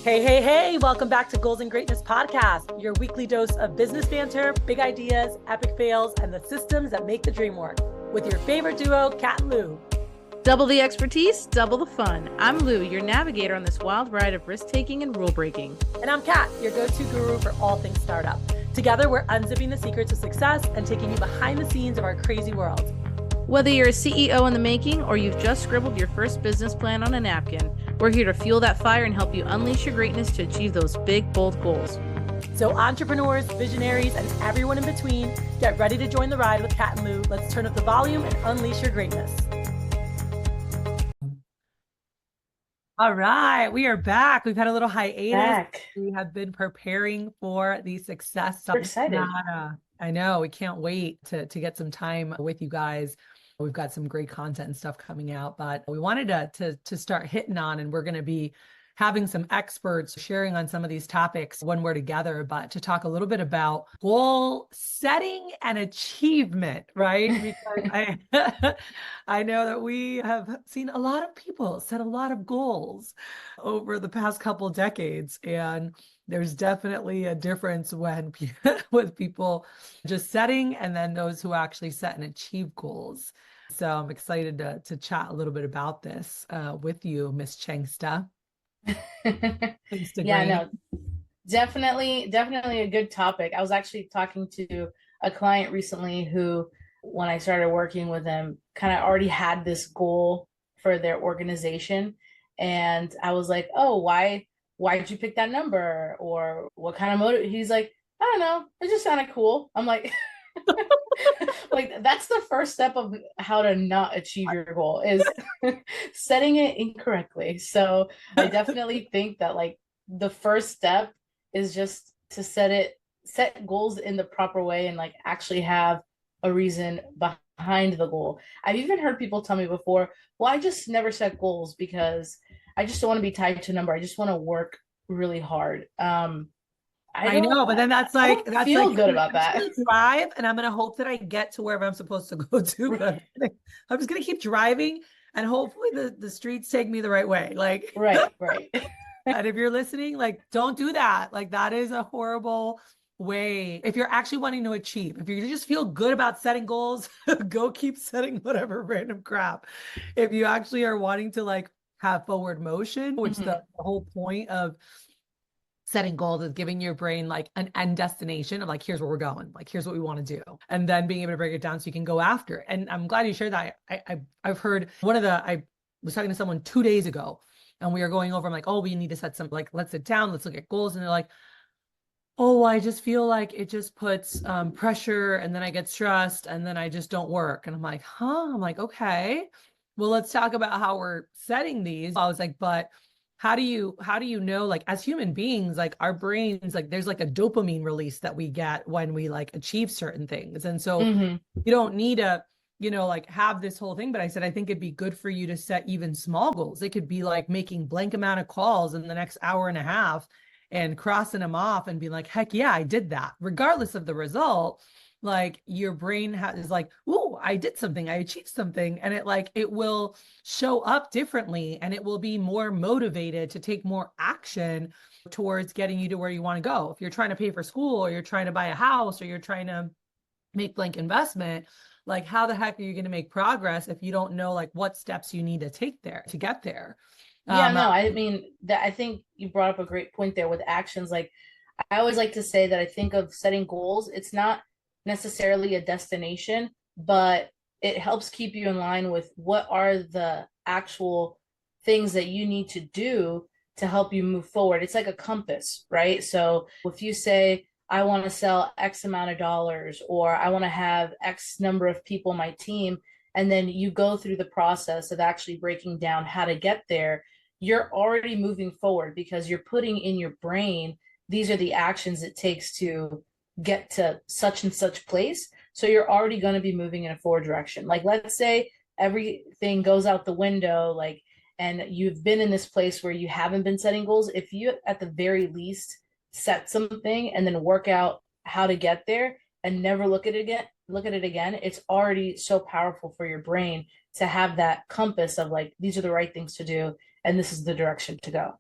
Hey, hey, hey, welcome back to Goals and Greatness Podcast, your weekly dose of business banter, big ideas, epic fails, and the systems that make the dream work. With your favorite duo, Cath and Lou. Double the expertise, double the fun. I'm Lou, your navigator on this wild ride of risk-taking and rule-breaking. And I'm Cath, your go-to guru for all things startup. Together, we're unzipping the secrets of success and taking you behind the scenes of our crazy world. Whether you're a CEO in the making or you've just scribbled your first business plan on a napkin, we're here to fuel that fire and help you unleash your greatness to achieve those big, bold goals. So entrepreneurs, visionaries, and everyone in between, get ready to join the ride with Cath and Lou. Let's turn up the volume and unleash your greatness. All right, we are back. We've had a little hiatus. We have been preparing for the success. We're excited. I know, we can't wait to get some time with you guys. We've got some great content and stuff coming out, but we wanted to start hitting on, and we're going to be having some experts sharing on some of these topics when we're together, but to talk a little bit about goal setting and achievement, right? Because I know that we have seen a lot of people set a lot of goals over the past couple of decades, and there's definitely a difference when with people just setting and then those who actually set and achieve goals. So I'm excited to chat a little bit about this with you, Miss Changsta. Yeah, no, definitely a good topic. I was actually talking to a client recently who, when I started working with them, kind of already had this goal for their organization. And I was like, oh, why did you pick that number? Or what kind of motive? He's like, I don't know. It just sounded cool. I'm like, like that's the first step of how to not achieve your goal is setting it incorrectly. So I definitely think that like the first step is just to set goals in the proper way and like actually have a reason behind the goal. I've even heard people tell me before, well, I just never set goals because I just don't want to be tied to a number. I just want to work really hard. I know, but then that's like, feel good about that. Drive, and I'm going to hope that I get to wherever I'm supposed to go to. But I'm just going to keep driving, and hopefully the streets take me the right way. Like, right. And if you're listening, like, don't do that. Like, that is a horrible way. If you're actually wanting to achieve, if you just feel good about setting goals, go keep setting whatever random crap. If you actually are wanting to like have forward motion, which the whole point of setting goals is giving your brain like an end destination of like, here's where we're going, like, here's what we want to do, and then being able to break it down so you can go after it. And I'm glad you shared that. I've heard I was talking to someone 2 days ago, and we were going over, I'm like, oh, we need to set some, like, let's sit down, let's look at goals. And they're like, oh, I just feel like it just puts pressure, and then I get stressed, and then I just don't work. And I'm like, I'm like, okay, well, let's talk about how we're setting these. I was like, but how do you know, like, as human beings, like our brains, like there's like a dopamine release that we get when we like achieve certain things. And so you don't need to, like have this whole thing. But I said, I think it'd be good for you to set even small goals. It could be like making blank amount of calls in the next hour and a half and crossing them off and being like, heck yeah, I did that. Regardless of the result, like your brain is like, oh, I did something, I achieved something. And it will show up differently, and it will be more motivated to take more action towards getting you to where you want to go. If you're trying to pay for school, or you're trying to buy a house, or you're trying to make blank investment, like how the heck are you going to make progress if you don't know like what steps you need to take there to get there? Yeah, no, I mean, I think you brought up a great point there with actions. Like, I always like to say that I think of setting goals, it's not necessarily a destination, but it helps keep you in line with what are the actual things that you need to do to help you move forward. It's like a compass, right? So if you say, I want to sell X amount of dollars, or I want to have X number of people on my team, and then you go through the process of actually breaking down how to get there, you're already moving forward because you're putting in your brain, these are the actions it takes to get to such and such place. So you're already going to be moving in a forward direction. Like, let's say everything goes out the window, like, and you've been in this place where you haven't been setting goals. If you at the very least set something and then work out how to get there and never look at it again, it's already so powerful for your brain to have that compass of like, these are the right things to do, and this is the direction to go.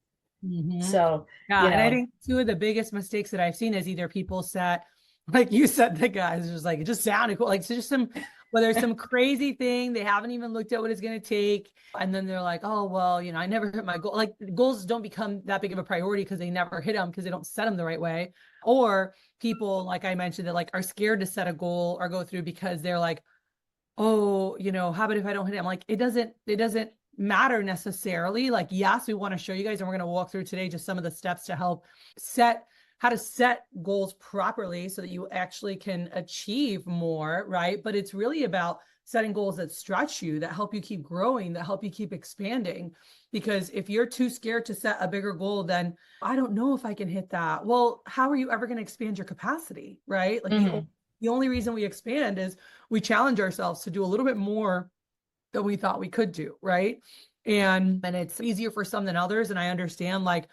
Mhm. So, Yeah. you And I know, think two of the biggest mistakes that I've seen is either people set, like you said, the guys just like, it just sounded cool. Like, it's just some, whether it's some crazy thing, they haven't even looked at what it's going to take. And then they're like, oh, well, I never hit my goal. Like, goals don't become that big of a priority because they never hit them because they don't set them the right way. Or people, like I mentioned, that like are scared to set a goal or go through because they're like, oh, how about if I don't hit it? I'm like, it doesn't matter necessarily. Like, yes, we want to show you guys, and we're going to walk through today just some of the steps to help how to set goals properly so that you actually can achieve more, right? But it's really about setting goals that stretch you, that help you keep growing, that help you keep expanding. Because if you're too scared to set a bigger goal, then I don't know if I can hit that. Well, how are you ever going to expand your capacity, right? Like mhm. the only reason we expand is we challenge ourselves to do a little bit more than we thought we could do, right? And it's easier for some than others. And I understand like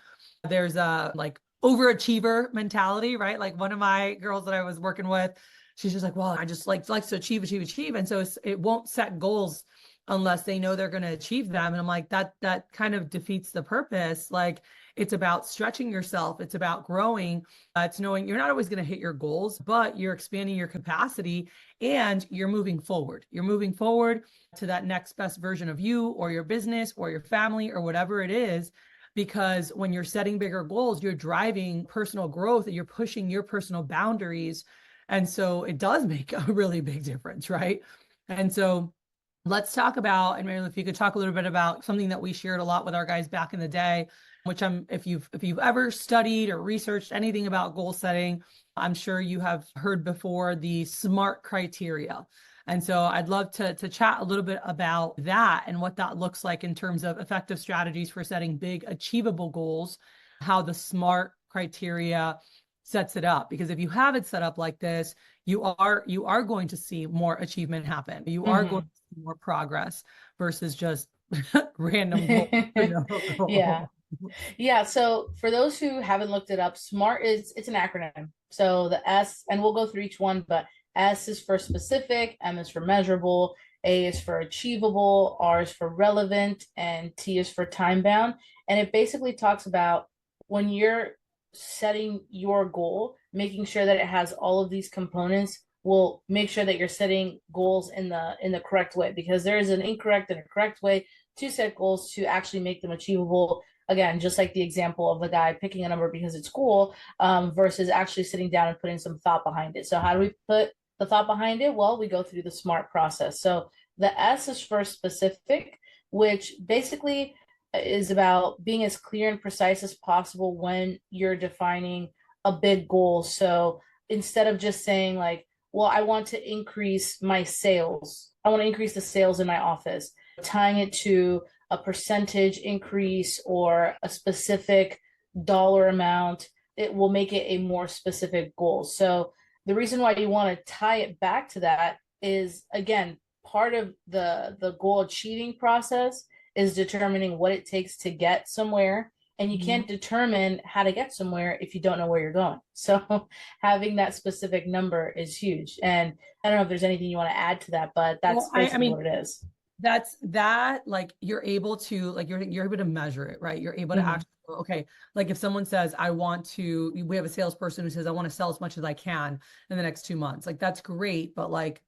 there's a like overachiever mentality, right? Like one of my girls that I was working with, she's just like, well, I just likes to achieve, achieve, achieve. And so it won't set goals unless they know they're going to achieve them. And I'm like, that kind of defeats the purpose. Like it's about stretching yourself. It's about growing. It's knowing you're not always going to hit your goals, but you're expanding your capacity and you're moving forward. You're moving forward to that next best version of you or your business or your family or whatever it is. Because when you're setting bigger goals, you're driving personal growth and you're pushing your personal boundaries. And so it does make a really big difference, right? And so let's talk about, and Mary, if you could talk a little bit about something that we shared a lot with our guys back in the day, which if you've ever studied or researched anything about goal setting, I'm sure you have heard before the SMART criteria. And so I'd love to chat a little bit about that and what that looks like in terms of effective strategies for setting big, achievable goals, how the SMART criteria sets it up. Because if you have it set up like this, you are going to see more achievement happen. You are going to see more progress versus just random goal. Yeah. Yeah, so for those who haven't looked it up, SMART it's an acronym. So the S, and we'll go through each one, but S is for specific, M is for measurable, A is for achievable, R is for relevant, and T is for time bound. And it basically talks about when you're setting your goal, making sure that it has all of these components will make sure that you're setting goals in the correct way, because there is an incorrect and a correct way to set goals to actually make them achievable. Again, just like the example of the guy picking a number because it's cool, versus actually sitting down and putting some thought behind it. So how do we put the thought behind it? Well, we go through the SMART process. So the S is for specific, which basically is about being as clear and precise as possible when you're defining a big goal. So instead of just saying like, well, I want to increase my sales, I want to increase the sales in my office, tying it to a percentage increase or a specific dollar amount, it will make it a more specific goal. So the reason why you want to tie it back to that is, again, part of the goal achieving process is determining what it takes to get somewhere. And you can't determine how to get somewhere if you don't know where you're going. So having that specific number is huge. And I don't know if there's anything you want to add to that, but that's Well, I basically mean, what it is. that's that like you're able to like you're able to measure it, right? You're able to Mhm. actually okay, like if someone says we have a salesperson who says I want to sell as much as I can in the next 2 months, like that's great, but like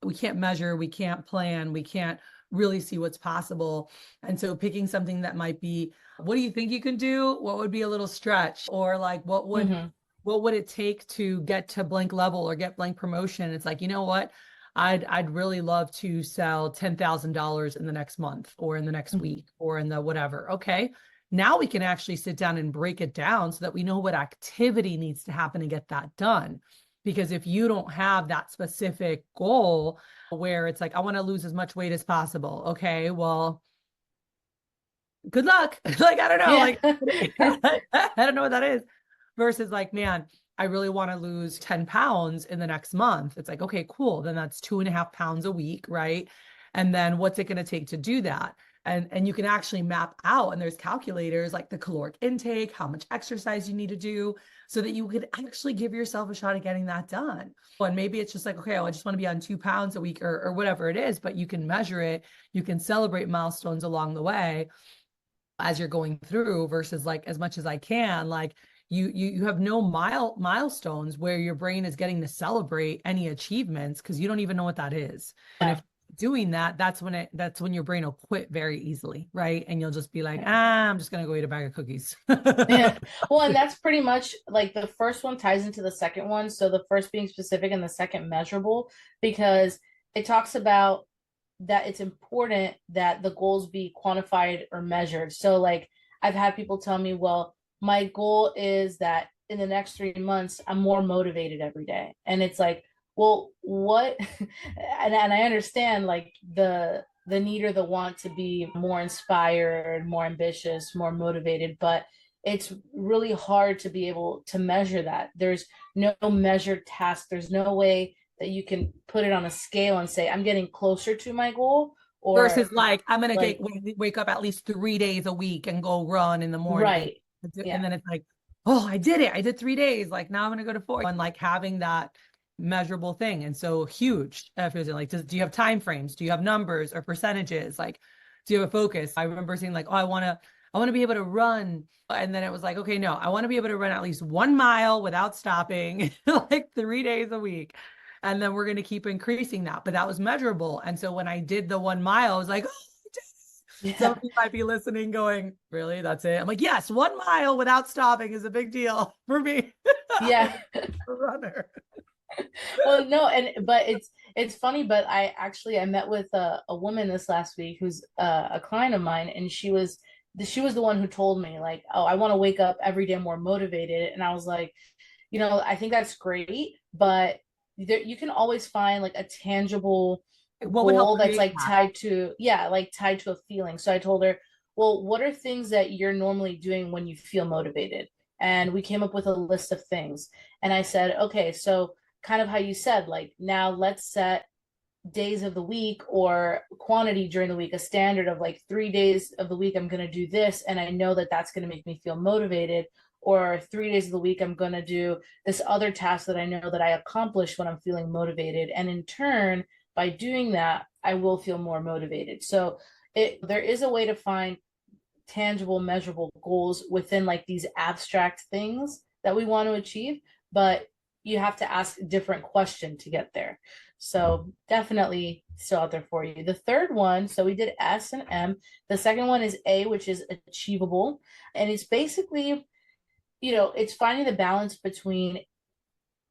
we can't measure, we can't plan, we can't really see what's possible. And so picking something that might be, what do you think you can do? What would be a little stretch? Or like Mhm. what would it take to get to blank level or get blank promotion? It's like, you know what? I'd really love to sell $10,000 in the next month or in the next week or in the whatever. Okay. Now we can actually sit down and break it down so that we know what activity needs to happen to get that done. Because if you don't have that specific goal where it's like, I want to lose as much weight as possible. Okay. Well, good luck. Like, I don't know. Yeah. Like, I don't know what that is. Versus like, man, I really want to lose 10 pounds in the next month. It's like, okay, cool. Then that's 2.5 pounds a week, right? And then what's it going to take to do that? And you can actually map out, and there's calculators like the caloric intake, how much exercise you need to do, so that you could actually give yourself a shot at getting that done. And maybe it's just like, okay, I just want to be on 2 pounds a week or whatever it is, but you can measure it, you can celebrate milestones along the way. as you're going through versus like as much as I can, like you have no milestones where your brain is getting to celebrate any achievements because you don't even know what that is. And if doing that, that's when your brain will quit very easily, right? And you'll just be like, I'm just gonna go eat a bag of cookies. Yeah. Well, and that's pretty much like the first one ties into the second one. So the first being specific and the second measurable, because it talks about that it's important that the goals be quantified or measured. So like I've had people tell me, well, my goal is that in the next 3 months, I'm more motivated every day. And it's like, well, what? And I understand like the need or the want to be more inspired, more ambitious, more motivated, but it's really hard to be able to measure that. There's no measured task. There's no way that you can put it on a scale and say, I'm getting closer to my goal. Or versus like, I'm going to like, wake up at least 3 days a week and go run in the morning. right. And then it's like, oh, I did it. I did 3 days. Like now I'm going to go to 4. And like having that measurable thing. And so huge. Like, do you have time frames? Do you have numbers or percentages? Like, do you have a focus? I remember saying like, oh, I want to be able to run. And then it was like, okay, no, I want to be able to run at least 1 mile without stopping, like 3 days a week. And then we're going to keep increasing that. But that was measurable. And so when I did the 1 mile, I was like, oh, yeah. Some people might be listening going, really? That's it? I'm like, yes, 1 mile without stopping is a big deal for me. Yeah. A runner. Well, no, but it's funny, but I met with a woman this last week who's a client of mine, and she was the one who told me like, oh, I want to wake up every day more motivated. And I was like, I think that's great, but you can always find like a tangible goal that's like tied to a feeling. So I told her, well, what are things that you're normally doing when you feel motivated? And we came up with a list of things. And I said, okay, so kind of how you said, like, now let's set days of the week or quantity during the week, a standard of like 3 days of the week, I'm going to do this. And I know that that's going to make me feel motivated. Or 3 days of the week, I'm going to do this other task that I know that I accomplish when I'm feeling motivated. And in turn, by doing that, I will feel more motivated. So there is a way to find tangible, measurable goals within like these abstract things that we want to achieve, but you have to ask a different question to get there. So definitely still out there for you. The third one, so we did S and M. The second one is A, which is achievable. And it's basically, it's finding the balance between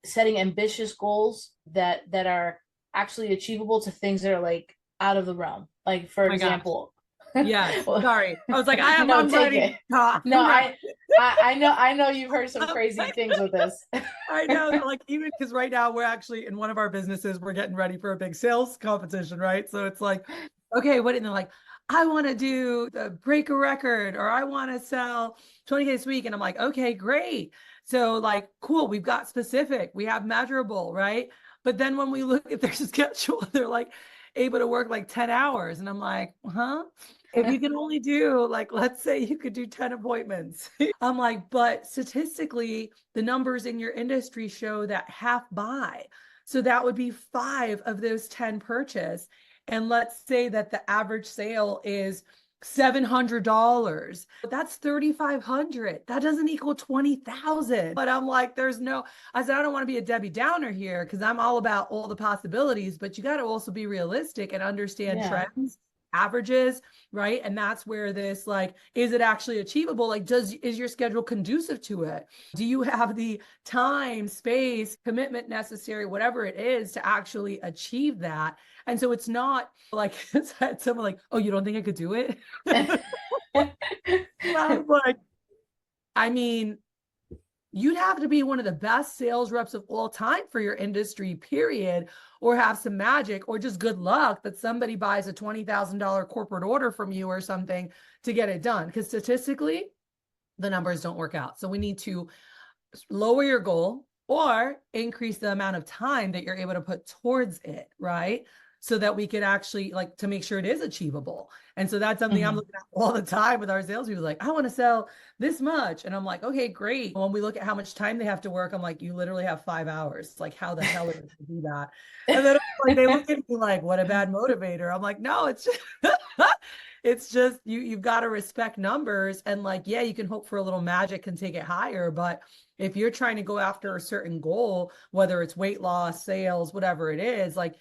setting ambitious goals that are actually achievable to things that are like out of the realm. Like, for example, yeah. Sorry, I was like, I'm ready. No, I know you've heard some crazy things with this. I know, like even because right now we're actually in one of our businesses, we're getting ready for a big sales competition, right? So it's like, okay, what? And they're like, I want to break a record, or I want to sell 20K this week, and I'm like, okay, great. So like, cool, we've got specific, we have measurable, right? But then when we look at their schedule, they're like able to work like 10 hours. And I'm like, huh? If you can only do like, let's say you could do 10 appointments. I'm like, but statistically, the numbers in your industry show that half buy. So that would be 5 of those 10 purchase. And let's say that the average sale is $700. That's $3,500. That doesn't equal 20,000. But I'm like, I said, I don't want to be a Debbie Downer here because I'm all about all the possibilities, but you got to also be realistic and understand trends, averages, right? And that's where this, like, is it actually achievable? Like, is your schedule conducive to it? Do you have the time, space, commitment necessary, whatever it is, to actually achieve that? And so it's not like someone like, oh, you don't think I could do it? Like, I mean, you'd have to be one of the best sales reps of all time for your industry, period, or have some magic, or just good luck that somebody buys a $20,000 corporate order from you or something to get it done. Because statistically, the numbers don't work out. So we need to lower your goal or increase the amount of time that you're able to put towards it, right? So that we could actually, like, to make sure it is achievable. And so that's something I'm looking at all the time with our salespeople. Like, I want to sell this much. And I'm like, okay, great. When we look at how much time they have to work, I'm like, you literally have 5 hours. Like, how the hell are they to do that? And then like, they look at me like, what a bad motivator. I'm like, no, it's just, it's just you've got to respect numbers, and like, yeah, you can hope for a little magic and take it higher, but if you're trying to go after a certain goal, whether it's weight loss, sales, whatever it is, like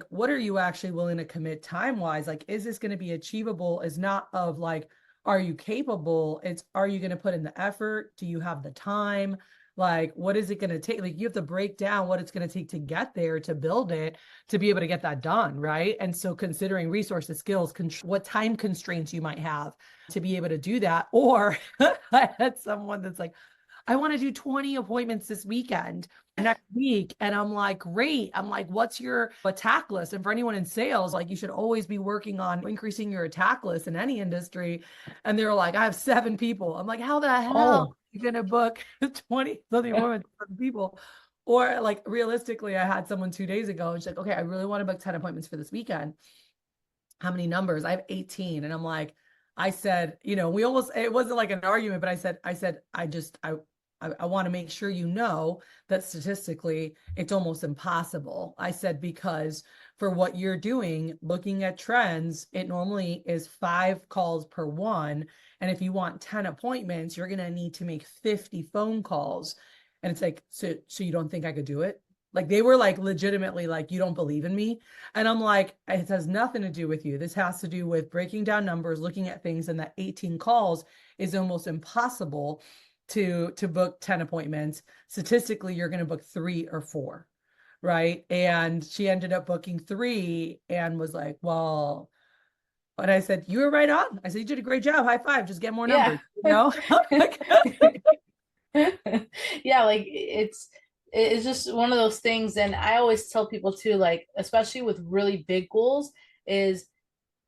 what are you actually willing to commit time wise? Like, is this going to be achievable? Is not of like, are you capable? It's, are you going to put in the effort? Do you have the time? Like, what is it going to take? Like, you have to break down what it's going to take to get there, to build it, to be able to get that done. Right. And so considering resources, skills, what time constraints you might have to be able to do that. Or I had someone that's like, I want to do 20 appointments this weekend, next week. And I'm like, great. I'm like, what's your attack list? And for anyone in sales, like, you should always be working on increasing your attack list in any industry. And they're like, I have 7 people. I'm like, how the hell are you going to book 20 something appointments for people? Or like, realistically, I had someone 2 days ago and she's like, okay, I really want to book 10 appointments for this weekend. How many numbers? I have 18. And I'm like, I said, you know, we almost, it wasn't like an argument, but I want to make sure you know that statistically it's almost impossible. I said, because for what you're doing, looking at trends, it normally is 5 calls per one. And if you want 10 appointments, you're going to need to make 50 phone calls. And it's like, so you don't think I could do it? Like, they were like, legitimately like, you don't believe in me? And I'm like, it has nothing to do with you. This has to do with breaking down numbers, looking at things, and that 18 calls is almost impossible to book 10 appointments. Statistically, you're going to book 3 or 4, right? And she ended up booking 3 and was like, well, and I said, you were right on. I said, you did a great job. High five. Just get more numbers, you know? Yeah, like it's just one of those things. And I always tell people too, like, especially with really big goals, is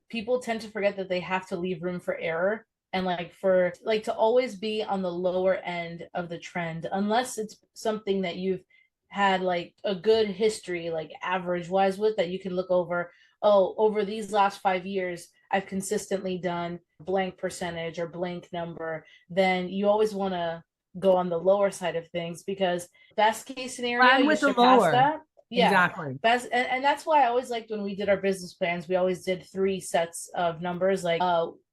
people tend to forget that they have to leave room for error, and like for like to always be on the lower end of the trend, unless it's something that you've had like a good history, like average wise with, that you can look over, oh, over these last 5 years I've consistently done blank percentage or blank number. Then you always want to go on the lower side of things, because best case scenario, you surpass that. Yeah, exactly. And that's why I always liked when we did our business plans, we always did 3 sets of numbers, like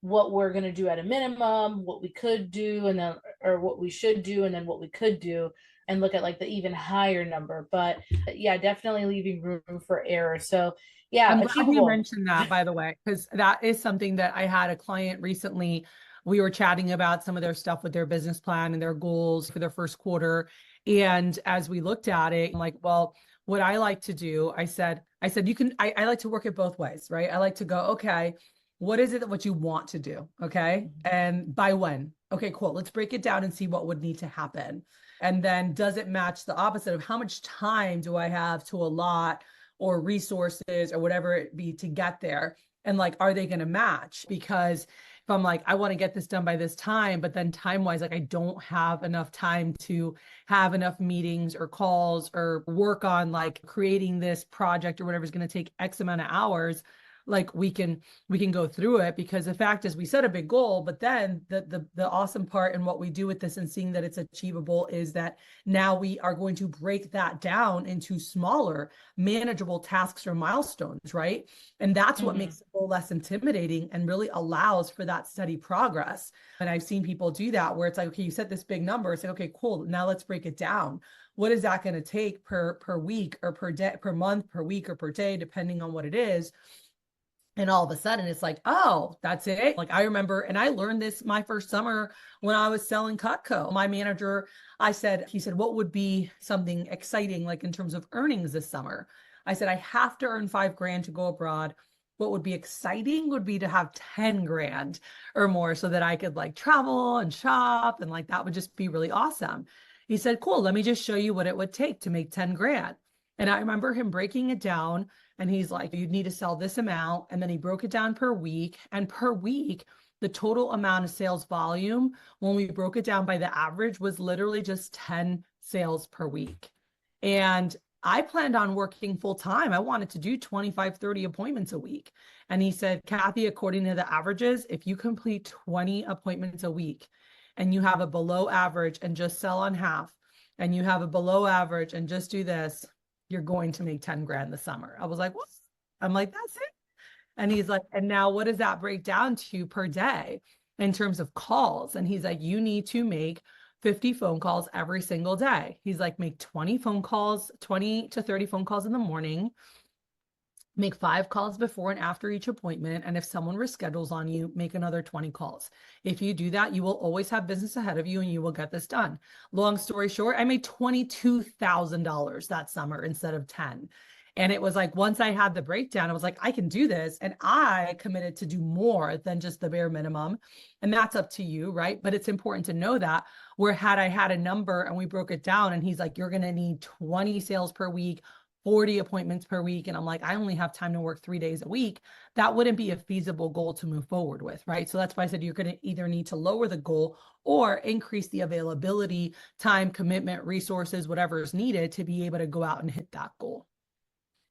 what we're going to do at a minimum, what we could do, and then, or what we should do, and then what we could do, and look at like the even higher number. But yeah, definitely leaving room for error. So yeah, I'm glad you mentioned that, by the way, because that is something that I had a client recently. We were chatting about some of their stuff with their business plan and their goals for their first quarter. And as we looked at it, I'm like, well, what I like to do, I said, you can, I like to work it both ways, right? I like to go, okay, what is it that what you want to do? Okay. And by when? Okay, cool. Let's break it down and see what would need to happen. And then does it match the opposite of how much time do I have to allot, or resources, or whatever it be, to get there? And like, are they going to match? Because if I'm like, I want to get this done by this time, but then time wise, like, I don't have enough time to have enough meetings or calls or work on like creating this project or whatever is going to take X amount of hours, like we can go through it. Because the fact is, we set a big goal, but then the awesome part in what we do with this and seeing that it's achievable is that now we are going to break that down into smaller, manageable tasks or milestones, right? And that's what makes the goal less intimidating and really allows for that steady progress. And I've seen people do that, where it's like, okay, you set this big number, it's like, okay, cool, now let's break it down. What is that going to take per week, or per day, per month, per week, or per day, depending on what it is? And all of a sudden it's like, oh, that's it. Like, I remember, and I learned this my first summer when I was selling Cutco. My manager, he said, what would be something exciting, like in terms of earnings this summer? I said, I have to earn $5,000 to go abroad. What would be exciting would be to have 10 grand or more, so that I could like travel and shop. And like, that would just be really awesome. He said, cool, let me just show you what it would take to make 10 grand. And I remember him breaking it down, and he's like, you'd need to sell this amount. And then he broke it down per week, and per week, the total amount of sales volume, when we broke it down by the average, was literally just 10 sales per week. And I planned on working full time. I wanted to do 25, 30 appointments a week. And he said, Kathy, according to the averages, if you complete 20 appointments a week and you have a below average and just sell on half, and you have a below average and just do this, you're going to make 10 grand this summer. I was like, what? I'm like, that's it. And he's like, and now what does that break down to per day in terms of calls? And he's like, you need to make 50 phone calls every single day. He's like, make 20 phone calls, 20 to 30 phone calls in the morning, make 5 calls before and after each appointment. And if someone reschedules on you, make another 20 calls. If you do that, you will always have business ahead of you and you will get this done. Long story short, I made $22,000 that summer instead of 10. And it was like, once I had the breakdown, I was like, I can do this. And I committed to do more than just the bare minimum. And that's up to you, right? But it's important to know that, where had I had a number and we broke it down and he's like, you're going to need 20 sales per week, 40 appointments per week. And I'm like, I only have time to work 3 days a week. That wouldn't be a feasible goal to move forward with, right? So that's why I said you're going to either need to lower the goal or increase the availability, time, commitment, resources, whatever is needed to be able to go out and hit that goal.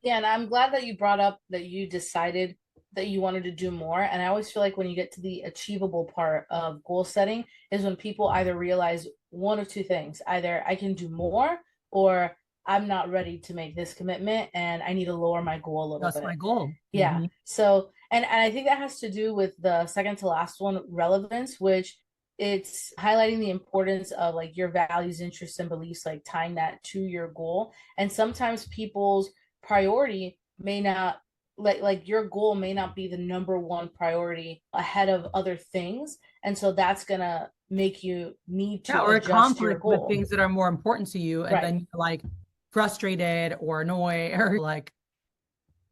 Yeah, and I'm glad that you brought up that you decided that you wanted to do more. And I always feel like when you get to the achievable part of goal setting is when people either realize one of two things: either I can do more, or I'm not ready to make this commitment and I need to lower my goal a little bit. That's my goal. Yeah. Mm-hmm. So, and I think that has to do with the second to last one, relevance, which it's highlighting the importance of like your values, interests, and beliefs, like tying that to your goal. And sometimes people's priority may not, like your goal may not be the number one priority ahead of other things. And so that's going to make you need to or adjust your conflict goal with things that are more important to you. And Right. then you're like frustrated or annoyed or like.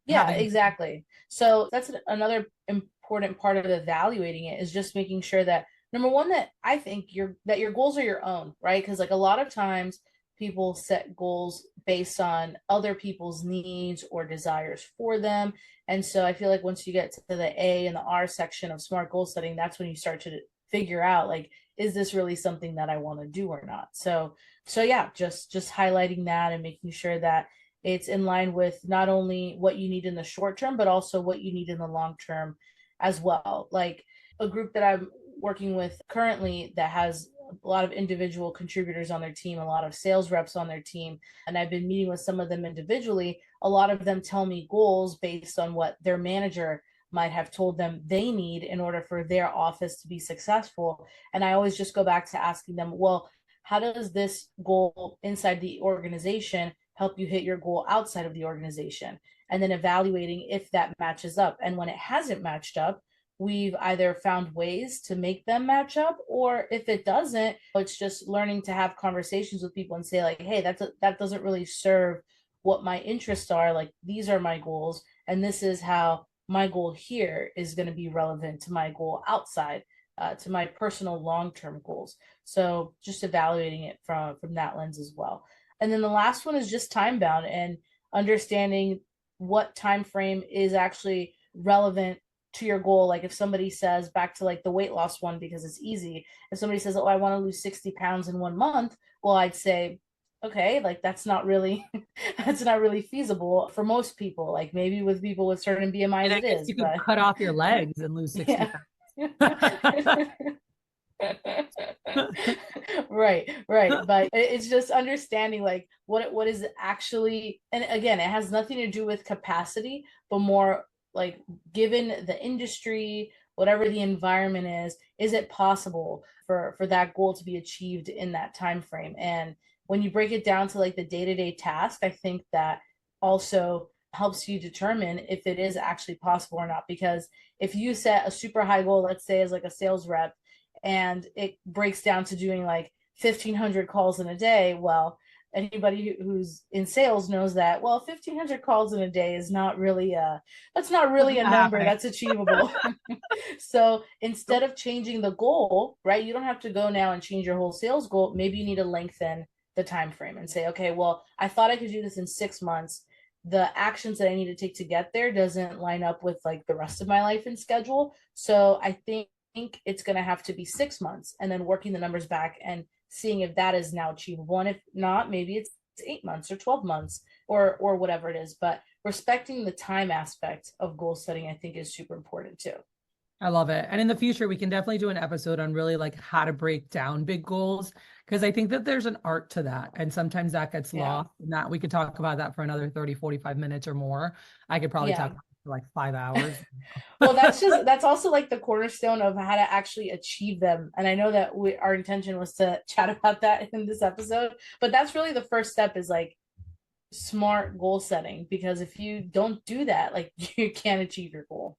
Yeah, exactly. So that's another important part of evaluating it, is just making sure that, number one, that I think your goals are your own, right? Because like a lot of times people set goals based on other people's needs or desires for them. And so I feel like once you get to the A and the R section of SMART goal setting, that's when you start to figure out, like, is this really something that I want to do or not? So yeah, just highlighting that and making sure that it's in line with not only what you need in the short term, but also what you need in the long term as well. Like a group that I'm working with currently that has a lot of individual contributors on their team, a lot of sales reps on their team, and I've been meeting with some of them individually. A lot of them tell me goals based on what their manager might have told them they need in order for their office to be successful. And I always just go back to asking them, well, how does this goal inside the organization help you hit your goal outside of the organization? And then evaluating if that matches up. And when it hasn't matched up, we've either found ways to make them match up, or if it doesn't, it's just learning to have conversations with people and say like, hey, that doesn't really serve what my interests are. Like, these are my goals, and this is how my goal here is going to be relevant to my goal outside, to my personal long-term goals. So just evaluating it from that lens as well. And then the last one is just time bound, and understanding what time frame is actually relevant to your goal. Like if somebody says, back to like the weight loss one, because it's easy, if somebody says, oh, I want to lose 60 pounds in 1 month, well, I'd say, okay, like that's not really feasible for most people. Like maybe with people with certain BMIs it is, you could cut off your legs and lose 60 pounds. Right. But it's just understanding like what is actually, and again, it has nothing to do with capacity, but more like, given the industry, whatever the environment is it possible for that goal to be achieved in that time frame? And when you break it down to like the day-to-day task, I think that also helps you determine if it is actually possible or not. Because if you set a super high goal, let's say as like a sales rep, and it breaks down to doing like 1,500 calls in a day, well, anybody who's in sales knows that, well, 1,500 calls in a day is not really that's not really a number that's achievable. So instead of changing the goal, right, you don't have to go now and change your whole sales goal. Maybe you need to lengthen the time frame and say, okay, well, I thought I could do this in 6 months. The actions that I need to take to get there doesn't line up with like the rest of my life and schedule. So I think it's going to have to be 6 months, and then working the numbers back and seeing if that is now achievable. And if not, maybe it's 8 months or 12 months or whatever it is. But respecting the time aspect of goal setting, I think, is super important too. I love it. And in the future, we can definitely do an episode on really like how to break down big goals, because I think that there's an art to that. And sometimes that gets lost, and that we could talk about that for another 30, 45 minutes or more. I could probably talk for like 5 hours. Well, that's also like the cornerstone of how to actually achieve them. And I know that our intention was to chat about that in this episode, but that's really the first step, is like smart goal setting, because if you don't do that, like you can't achieve your goal.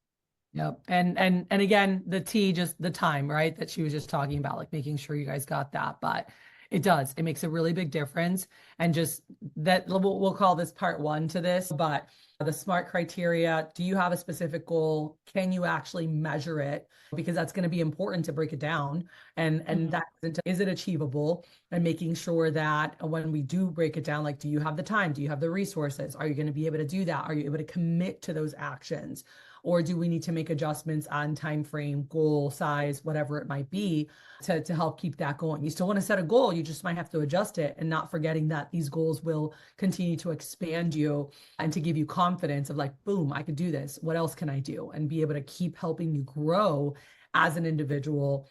Yep. And again, the T, just the time, right? That she was just talking about, like making sure you guys got that. But it makes a really big difference. And just that we'll call this part one to this, but the SMART criteria, do you have a specific goal? Can you actually measure it? Because that's going to be important to break it down. And that is it achievable? And making sure that when we do break it down, like, do you have the time? Do you have the resources? Are you going to be able to do that? Are you able to commit to those actions? Or do we need to make adjustments on time frame, goal size, whatever it might be, to help keep that going? You still want to set a goal, you just might have to adjust it, and not forgetting that these goals will continue to expand you and to give you confidence of like, boom, I could do this. What else can I do? And be able to keep helping you grow as an individual.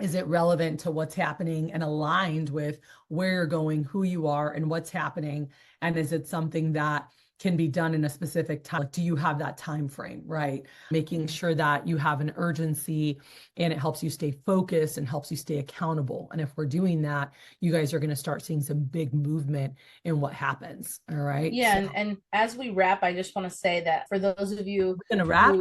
Is it relevant to what's happening and aligned with where you're going, who you are, and what's happening? And is it something that can be done in a specific time? Like, do you have that time frame, right? Making sure that you have an urgency, and it helps you stay focused and helps you stay accountable. And if we're doing that, you guys are going to start seeing some big movement in what happens. All right. Yeah. And as we wrap, I just want to say that for those of you We're gonna wrap.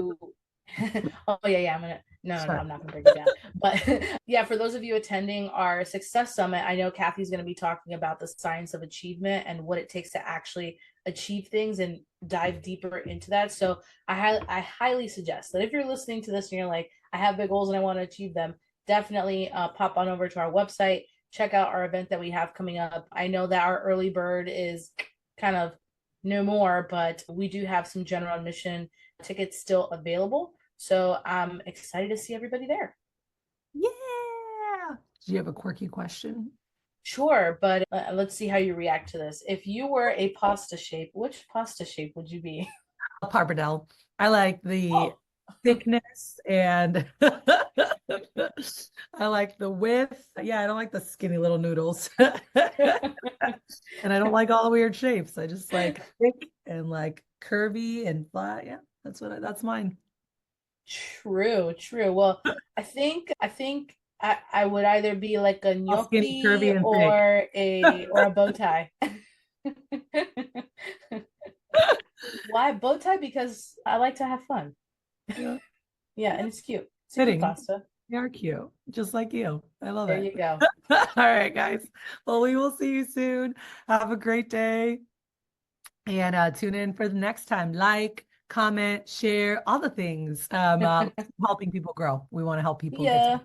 oh yeah, I'm gonna no, I'm not gonna break it down. But yeah, for those of you attending our Success Summit, I know Kathy's gonna be talking about the science of achievement and what it takes to actually achieve things and dive deeper into that. So I highly suggest that if you're listening to this and you're like, I have big goals and I want to achieve them, definitely pop on over to our website, check out our event that we have coming up. I know that our early bird is kind of no more, but we do have some general admission tickets still available. So I'm excited to see everybody there. Yeah. Do you have a quirky question? Sure, but let's see how you react to this. If you were a pasta shape, which pasta shape would you be? A pappardelle. I like the thickness, and I like the width. Yeah, I don't like the skinny little noodles. And I don't like all the weird shapes. I just like thick and like curvy and flat. Yeah, that's mine. True. Well, I think I would either be like a All skinny, curvy, gnocchi and or a bow tie. Why bow tie? Because I like to have fun. Yeah. Yeah, and it's cute. It's a Fitting. cute pasta. You are cute, just like you. I love There it. you go. All right, guys. Well, we will see you soon. Have a great day. And tune in for the next time. Like, comment, share, all the things. Helping people grow. We want to help people get to Yeah.